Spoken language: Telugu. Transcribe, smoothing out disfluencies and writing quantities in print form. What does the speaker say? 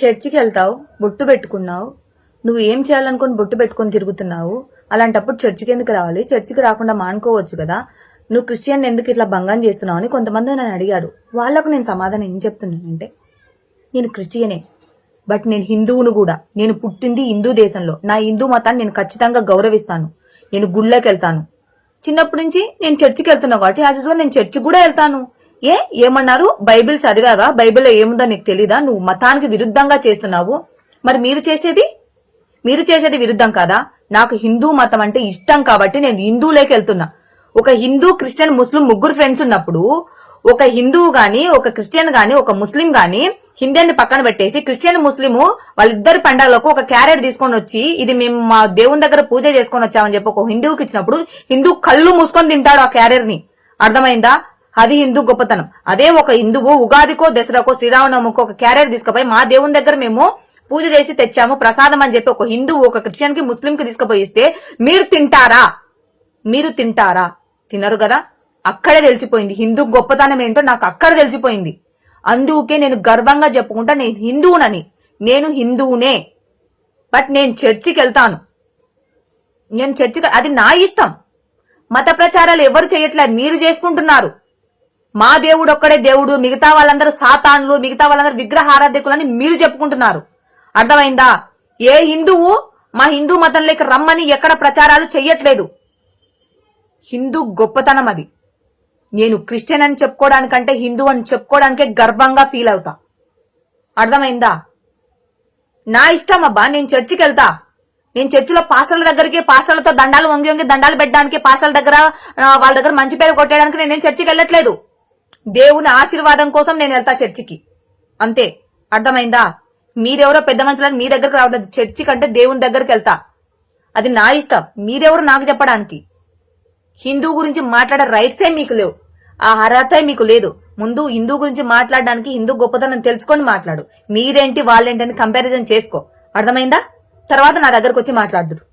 చర్చికి వెళ్తావు, బొట్టు పెట్టుకున్నావు, నువ్వు ఏం చేయాలనుకుని బొట్టు పెట్టుకుని తిరుగుతున్నావు. అలాంటప్పుడు చర్చికి ఎందుకు రావాలి? చర్చికి రాకుండా మానుకోవచ్చు కదా. నువ్వు క్రిస్టియన్ ఎందుకు ఇట్లా భంగం చేస్తున్నావు అని కొంతమంది నన్ను అడిగారు. వాళ్లకు నేను సమాధానం ఏం చెప్తున్నానంటే, నేను క్రిస్టియనే, బట్ నేను హిందువును కూడా. నేను పుట్టింది హిందూ దేశంలో. నా హిందూ మతాన్ని నేను ఖచ్చితంగా గౌరవిస్తాను. నేను గుళ్ళకి వెళ్తాను. చిన్నప్పటి నుంచి నేను చర్చికి వెళ్తున్నా కాబట్టి యాజ్ యూజువల్ నేను చర్చికి కూడా వెళ్తాను. ఏమన్నారు? బైబిల్ చదివావా? బైబిల్లో ఏముందో నీకు తెలీదా? నువ్వు మతానికి విరుద్ధంగా చేస్తున్నావు. మరి మీరు చేసేది విరుద్ధం కాదా? నాకు హిందూ మతం అంటే ఇష్టం కాబట్టి నేను హిందూలోకి వెళ్తున్నా. ఒక హిందూ, క్రిస్టియన్, ముస్లిం ముగ్గురు ఫ్రెండ్స్ ఉన్నప్పుడు ఒక హిందువు గాని, ఒక క్రిస్టియన్ గాని, ఒక ముస్లిం గాని హిందీని పక్కన పెట్టేసి క్రిస్టియన్, ముస్లిము వాళ్ళిద్దరి పండగలకు ఒక క్యారెట్ తీసుకొని వచ్చి ఇది మేము మా దేవుని దగ్గర పూజ చేసుకొని వచ్చామని చెప్పి ఒక హిందువుకి ఇచ్చినప్పుడు హిందూ కళ్ళు మూసుకొని తింటాడు ఆ క్యారెట్ ని. అర్థమైందా? అది హిందూ గొప్పతనం. అదే ఒక హిందువు ఉగాదికో, దసరాకో, శ్రీరామనవమికో ఒక క్యారెట్ తీసుకుపోయి మా దేవుని దగ్గర మేము పూజ చేసి తెచ్చాము ప్రసాదం అని చెప్పి ఒక హిందువు ఒక క్రిస్టియన్ కి, ముస్లిం కి తీసుకుపోయి ఇస్తే మీరు తింటారా? తినరు కదా. అక్కడే తెలిసిపోయింది హిందూ గొప్పతనం ఏంటో. నాకు అక్కడ తెలిసిపోయింది. అందుకే నేను గర్వంగా చెప్పుకుంటా నేను హిందువునని. నేను హిందువునే, బట్ నేను చర్చికి వెళ్తాను. అది నా ఇష్టం. మత ప్రచారాలు ఎవరు చేయట్లేదు, మీరు చేసుకుంటున్నారు. మా దేవుడు ఒక్కడే దేవుడు, మిగతా వాళ్ళందరూ సాతాన్లు, మిగతా వాళ్ళందరూ విగ్రహారాధకులని మీరు చెప్పుకుంటున్నారు. అర్థమైందా? ఏ హిందువు మా హిందూ మతంలోకి రమ్మని ఎక్కడ ప్రచారాలు చెయ్యట్లేదు. హిందూ గొప్పతనం అది. నేను క్రిస్టియన్ అని చెప్పుకోవడానికంటే హిందూ అని చెప్పుకోవడానికే గర్వంగా ఫీల్ అవుతా. అర్థమైందా? నా ఇష్టం అబ్బా. నేను చర్చికి వెళ్తా. నేను చర్చిలో పాస్టర్ల దగ్గరికి, పాస్టర్లతో దండాలు వంగి దండాలు పెట్టడానికి, పాస్టర్ల దగ్గర వాళ్ళ దగ్గర మంచి పేరు కొట్టేయడానికి నేను చర్చికి వెళ్ళట్లేదు. దేవుని ఆశీర్వాదం కోసం నేను వెళ్తా చర్చికి, అంతే. అర్థమైందా? మీరెవరో పెద్ద మనుషులని మీ దగ్గరకు రావట్లేదు. చర్చి కంటే దేవుని దగ్గరికి వెళ్తా. అది నా ఇష్టం. మీరెవరు నాకు చెప్పడానికి? హిందూ గురించి మాట్లాడే రైట్సే మీకు లేవు, ఆ అర్హత మీకు లేదు. ముందు హిందూ గురించి మాట్లాడడానికి హిందూ గొప్పతనం తెలుసుకొని మాట్లాడు. మీరేంటి వాళ్ళేంటి అని కంపారిజన్ చేసుకో. అర్థమైందా? తర్వాత నా దగ్గరకు వచ్చి మాట్లాడుదురు.